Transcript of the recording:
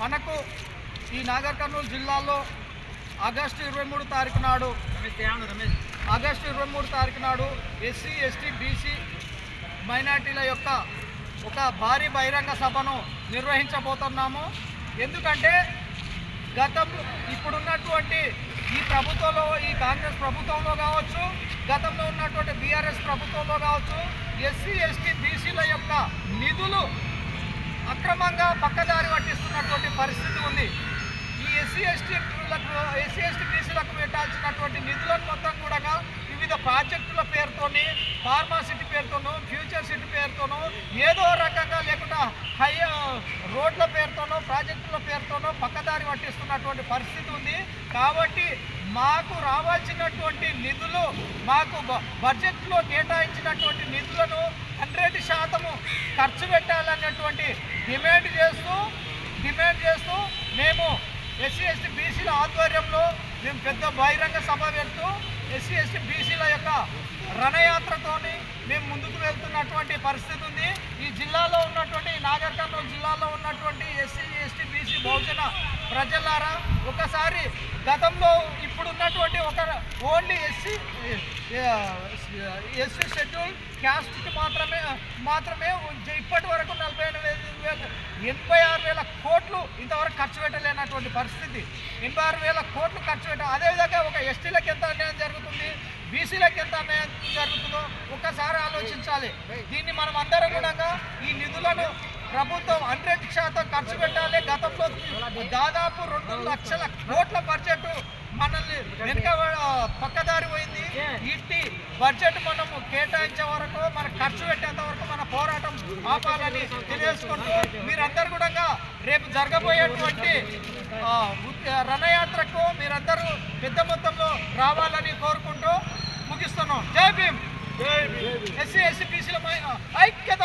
మనకు ఈ నాగర్ కర్నూలు జిల్లాలో ఆగస్టు 23 తారీఖు నాడు ఎస్సీ ఎస్టీ బీసీ మైనార్టీల యొక్క ఒక భారీ బహిరంగ సభను నిర్వహించబోతున్నాము. ఎందుకంటే ఇప్పుడున్నటువంటి ఈ ప్రభుత్వంలో, ఈ కాంగ్రెస్ ప్రభుత్వంలో కావచ్చు, గతంలో ఉన్నటువంటి బీఆర్ఎస్ ప్రభుత్వంలో కావచ్చు, ఎస్సీ ఎస్టీ బీసీల యొక్క నిధులు అక్రమంగా పక్కదారి పట్టిస్తున్నటువంటి పరిస్థితి ఉంది. ఈ ఎస్సీ ఎస్టీ బీసీలకు పెట్టాల్సినటువంటి నిధులను మొత్తం కూడా వివిధ ప్రాజెక్టుల పేరుతోని, ఫార్మాసిటీ పేరుతోనూ, ఫ్యూచర్ సిటీ పేరుతోనూ, ఏదో రకంగా లేకుండా రోడ్ల పేరుతోనో, ప్రాజెక్టుల పేరుతోనో పక్కదారి పట్టిస్తున్నటువంటి పరిస్థితి ఉంది. కాబట్టి మాకు రావాల్సినటువంటి నిధులు, మాకు బడ్జెట్లో కేటాయించినటువంటి నిధులను 100% ఖర్చు పెట్టాలన్నటువంటి డిమాండ్ చేస్తూ మేము ఎస్సీ ఎస్టీ బీసీల ఆధ్వర్యంలో మేము పెద్ద బహిరంగ సభ పెడుతూ ఎస్సీ ఎస్టీ బీసీల యొక్క రణయాత్రతోని మేము ముందుకు వెళ్తున్నటువంటి పరిస్థితి ఉంది. ఈ జిల్లాలో ఉన్నటువంటి నాగర్ కర్నూలు జిల్లాలో ఉన్నటువంటి ఎస్సీ ఎస్టీ బీసీ బహుజన ప్రజలారా, ఒకసారి గతంలో ఇప్పుడున్నటువంటి ఒక ఓన్లీ ఎస్సీ షెడ్యూల్ క్యాస్ట్కి మాత్రమే ఇప్పటి వరకు 86,000 కోట్లు ఇంతవరకు ఖర్చు పెట్టలేనటువంటి పరిస్థితి. 86,000 కోట్లు ఖర్చు పెట్టాలి. అదేవిధంగా ఒక ఎస్టీలకు ఎంత అన్యాయం జరుగుతుంది, బీసీలకు ఎంత అన్యాయం జరుగుతుందో ఒక్కసారి ఆలోచించాలి. దీన్ని మనం అందరం కూడా ఈ నిధులను ప్రభుత్వం 100% ఖర్చు పెట్టాలి. గతంలో దాదాపు 2 లక్షల కోట్ల బడ్జెట్ మనల్ని వెనుక పక్కదారి పోయింది. ఇట్టి బడ్జెట్ మనము కేటాయించే వరకు, మన ఖర్చు పెట్టేంత వరకు మన పోరాటం ఆపాలని తెలియజేసుకుంటూ, మీరందరూ కూడా రేపు జరగబోయేటువంటి రణయాత్రకు మీరందరూ పెద్ద మొత్తంలో రావాలని కోరుకుంటూ ముగిస్తున్నాం. జై భీమ్. ఎస్సీ ఎస్టీ బీసీల ఐక్యత.